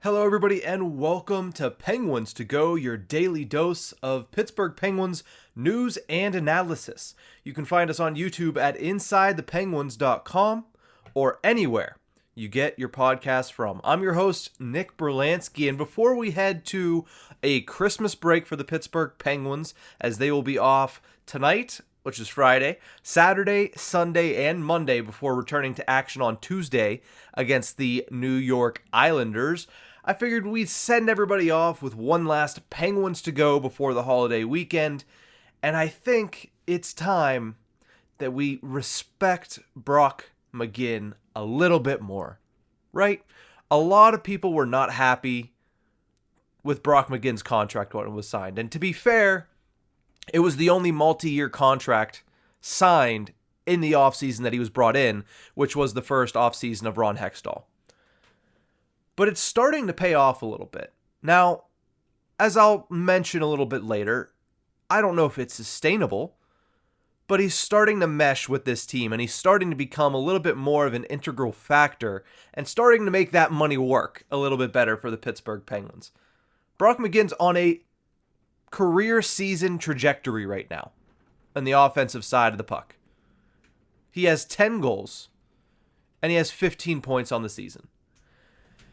Hello, everybody, and welcome to Penguins to Go, your daily dose of Pittsburgh Penguins news and analysis. You can find us on YouTube at InsideThePenguins.com or anywhere you get your podcast from. I'm your host, Nick Brlansky, and before we head to a Christmas break for the Pittsburgh Penguins, as they will be off tonight, which is Friday, Saturday, Sunday, and Monday before returning to action on Tuesday against the New York Islanders, I figured we'd send everybody off with one last Penguins to go before the holiday weekend, and I think it's time that we respect Brock McGinn a little bit more, right? A lot of people were not happy with Brock McGinn's contract when it was signed, and to be fair, it was the only multi-year contract signed in the offseason that he was brought in, which was the first offseason of Ron Hextall. But it's starting to pay off a little bit. Now, as I'll mention a little bit later, I don't know if it's sustainable, but he's starting to mesh with this team, and he's starting to become a little bit more of an integral factor and starting to make that money work a little bit better for the Pittsburgh Penguins. Brock McGinn's on a career season trajectory right now on the offensive side of the puck. He has 10 goals, and he has 15 points on the season.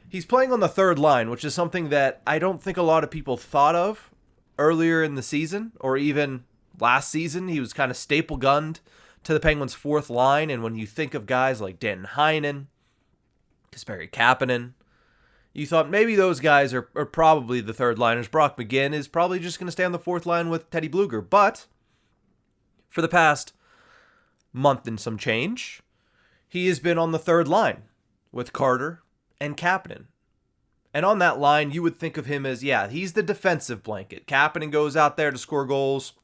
He's playing on the third line, which is something that I don't think a lot of people thought of earlier in the season, or even last season. He was kind of staple gunned to the Penguins' fourth line, and when you think of guys like Dan Heinen, Kasperi Kapanen, you thought maybe those guys are probably the third liners. Brock McGinn is probably just going to stay on the fourth line with Teddy Bluger. But for the past month and some change, he has been on the third line with Carter and Kapanen. And on that line, you would think of him as, he's the defensive blanket. Kapanen goes out there to score goals.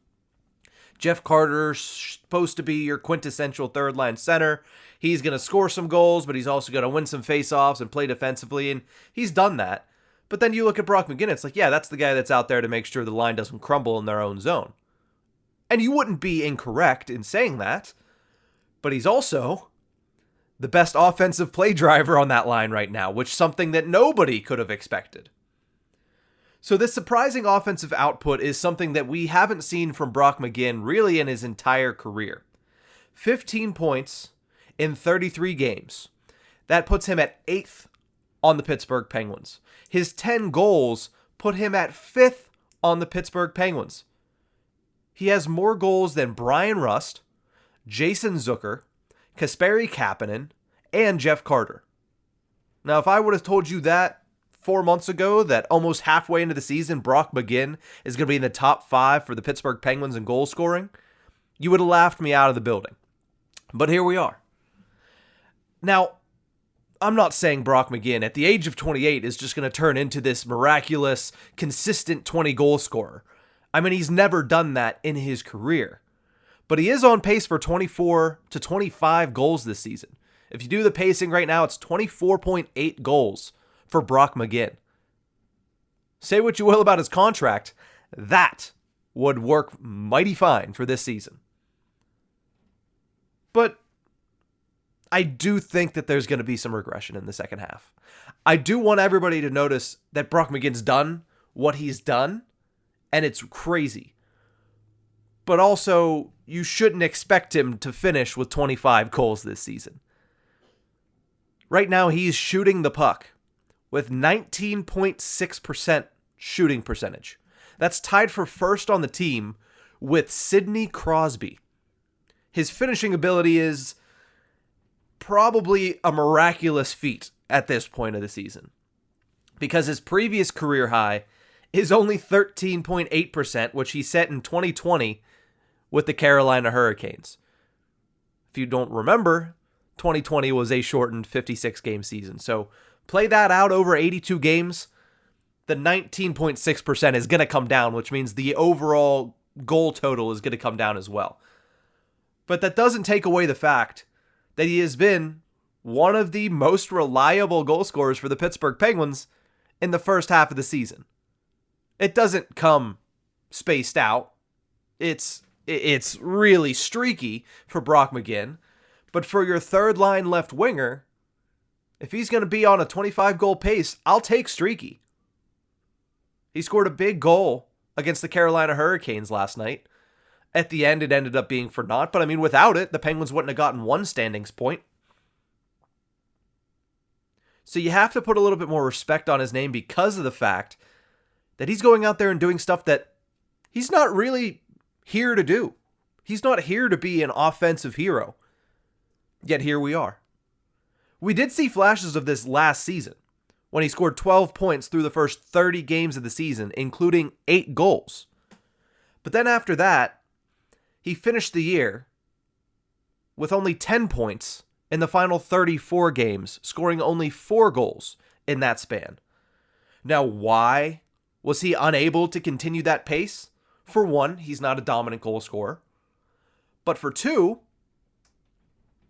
Jeff Carter's supposed to be your quintessential third line center. He's going to score some goals, but he's also going to win some faceoffs and play defensively, and he's done that. But then you look at Brock McGinn, it's like, that's the guy that's out there to make sure the line doesn't crumble in their own zone. And you wouldn't be incorrect in saying that, but he's also the best offensive play driver on that line right now, which is something that nobody could have expected. So this surprising offensive output is something that we haven't seen from Brock McGinn really in his entire career. 15 points in 33 games. That puts him at 8th on the Pittsburgh Penguins. His 10 goals put him at 5th on the Pittsburgh Penguins. He has more goals than Brian Rust, Jason Zucker, Kasperi Kapanen, and Jeff Carter. Now, if I would have told you that 4 months ago, that almost halfway into the season, Brock McGinn is going to be in the top 5 for the Pittsburgh Penguins in goal scoring, you would have laughed me out of the building. But here we are. Now, I'm not saying Brock McGinn at the age of 28 is just going to turn into this miraculous, consistent 20-goal scorer. I mean, he's never done that in his career. But he is on pace for 24 to 25 goals this season. If you do the pacing right now, it's 24.8 goals for Brock McGinn. Say what you will about his contract, that would work mighty fine for this season. But I do think that there's going to be some regression in the second half. I do want everybody to notice that Brock McGinn's done what he's done, and it's crazy. But also, you shouldn't expect him to finish with 25 goals this season. Right now, he's shooting the puck with 19.6% shooting percentage. That's tied for first on the team with Sidney Crosby. His finishing ability is probably a miraculous feat at this point of the season, because his previous career high is only 13.8%, which he set in 2020 with the Carolina Hurricanes. If you don't remember, 2020 was a shortened 56-game season. So play that out over 82 games. The 19.6% is going to come down, which means the overall goal total is going to come down as well. But that doesn't take away the fact that he has been one of the most reliable goal scorers for the Pittsburgh Penguins in the first half of the season. It doesn't come spaced out. It's really streaky for Brock McGinn. But for your third line left winger, If he's going to be on a 25-goal pace, I'll take streaky. He scored a big goal against the Carolina Hurricanes last night. At the end, it ended up being for naught, but I mean, without it, the Penguins wouldn't have gotten one standings point. So you have to put a little bit more respect on his name because of the fact that he's going out there and doing stuff that he's not really here to do. He's not here to be an offensive hero. Yet here we are. We did see flashes of this last season when he scored 12 points through the first 30 games of the season, including 8 goals. But then after that, he finished the year with only 10 points in the final 34 games, scoring only 4 goals in that span. Now, why was he unable to continue that pace? For one, he's not a dominant goal scorer. But for two,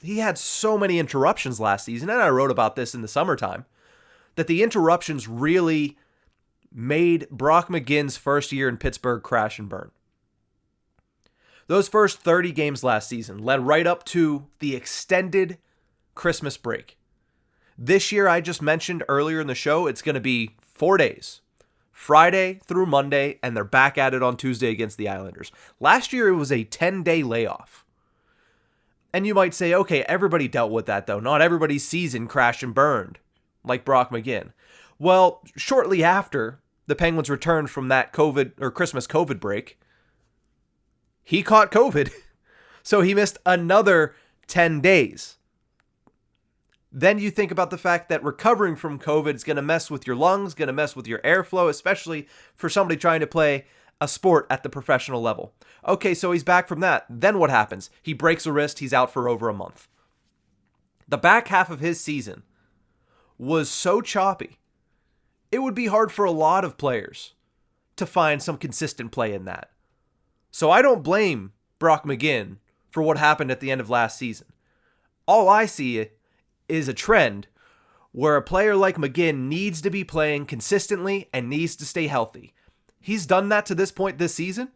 he had so many interruptions last season, and I wrote about this in the summertime, that the interruptions really made Brock McGinn's first year in Pittsburgh crash and burn. Those first 30 games last season led right up to the extended Christmas break. This year, I just mentioned earlier in the show, it's going to be 4 days. Friday through Monday, and they're back at it on Tuesday against the Islanders. Last year, it was a 10-day layoff. And you might say, okay, everybody dealt with that, though. Not everybody's season crashed and burned, like Brock McGinn. Well, shortly after the Penguins returned from that Christmas COVID break, he caught COVID. So he missed another 10 days. Then you think about the fact that recovering from COVID is going to mess with your lungs, going to mess with your airflow, especially for somebody trying to play a sport at the professional level. Okay, so he's back from that. Then what happens? He breaks a wrist. He's out for over a month. The back half of his season was so choppy, it would be hard for a lot of players to find some consistent play in that. So I don't blame Brock McGinn for what happened at the end of last season. All I see is a trend where a player like McGinn needs to be playing consistently and needs to stay healthy. He's done that to this point this season,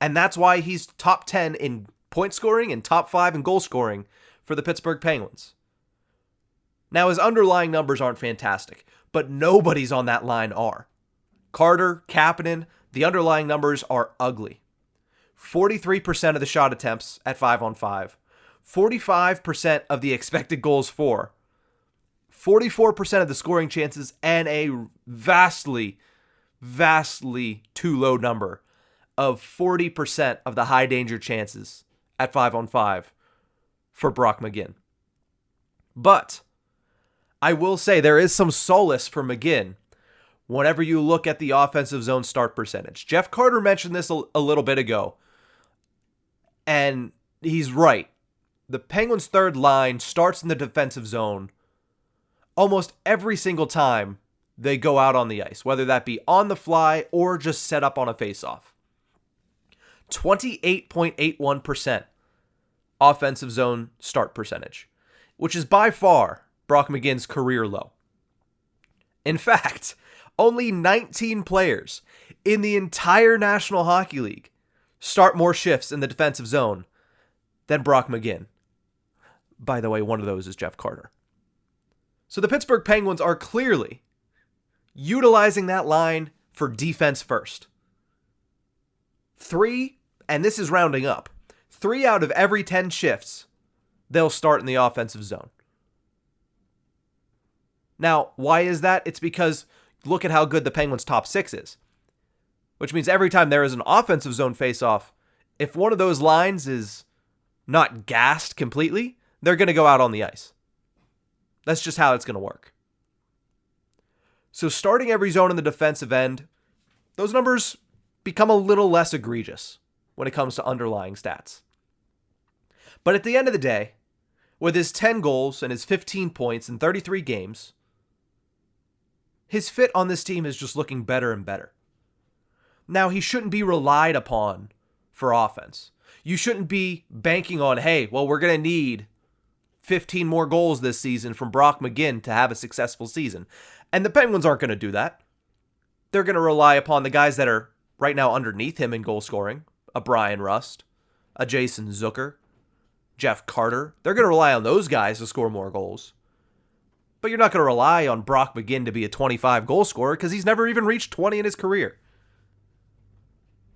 and that's why he's top 10 in point scoring and top 5 in goal scoring for the Pittsburgh Penguins. Now, his underlying numbers aren't fantastic, but nobody's on that line are. Carter, Kapanen, the underlying numbers are ugly. 43% of the shot attempts at 5-on-5. 45% of the expected goals for. 44% of the scoring chances, and a vastly too low number of 40% of the high danger chances at 5-on-5 for Brock McGinn. But I will say there is some solace for McGinn whenever you look at the offensive zone start percentage. Jeff Carter mentioned this a little bit ago, and he's right. The Penguins' third line starts in the defensive zone almost every single time they go out on the ice, whether that be on the fly or just set up on a faceoff. 28.81% offensive zone start percentage, which is by far Brock McGinn's career low. In fact, only 19 players in the entire National Hockey League start more shifts in the defensive zone than Brock McGinn. By the way, one of those is Jeff Carter. So the Pittsburgh Penguins are clearly utilizing that line for defense first. 3, and this is rounding up, 3 out of every 10 shifts, they'll start in the offensive zone. Now, why is that? It's because look at how good the Penguins' top 6 is. Which means every time there is an offensive zone faceoff, if one of those lines is not gassed completely, they're going to go out on the ice. That's just how it's going to work. So starting every zone in the defensive end, those numbers become a little less egregious when it comes to underlying stats. But at the end of the day, with his 10 goals and his 15 points in 33 games, his fit on this team is just looking better and better. Now, he shouldn't be relied upon for offense. You shouldn't be banking on, hey, well, we're going to need 15 more goals this season from Brock McGinn to have a successful season. And the Penguins aren't going to do that. They're going to rely upon the guys that are right now underneath him in goal scoring. A Brian Rust, a Jason Zucker, Jeff Carter. They're going to rely on those guys to score more goals. But you're not going to rely on Brock McGinn to be a 25 goal scorer because he's never even reached 20 in his career.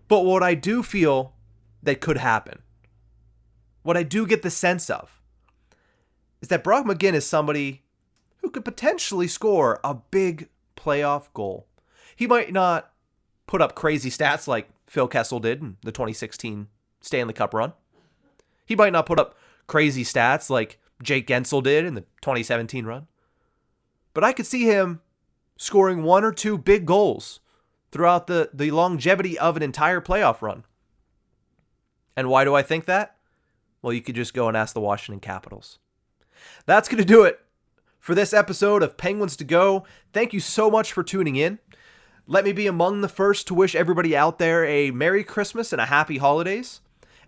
But what I do feel that could happen, what I do get the sense of, is that Brock McGinn is somebody who could potentially score a big playoff goal. He might not put up crazy stats like Phil Kessel did in the 2016 Stanley Cup run. He might not put up crazy stats like Jake Gensel did in the 2017 run. But I could see him scoring 1 or 2 big goals throughout the longevity of an entire playoff run. And why do I think that? Well, you could just go and ask the Washington Capitals. That's going to do it for this episode of Penguins to Go. Thank you so much for tuning in. Let me be among the first to wish everybody out there a Merry Christmas and a Happy Holidays.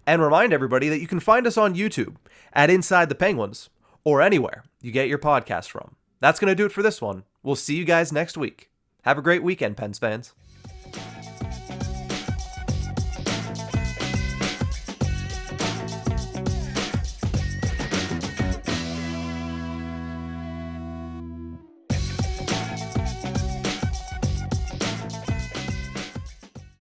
And remind everybody that you can find us on YouTube at Inside the Penguins or anywhere you get your podcast from. That's going to do it for this one. We'll see you guys next week. Have a great weekend, Pens fans.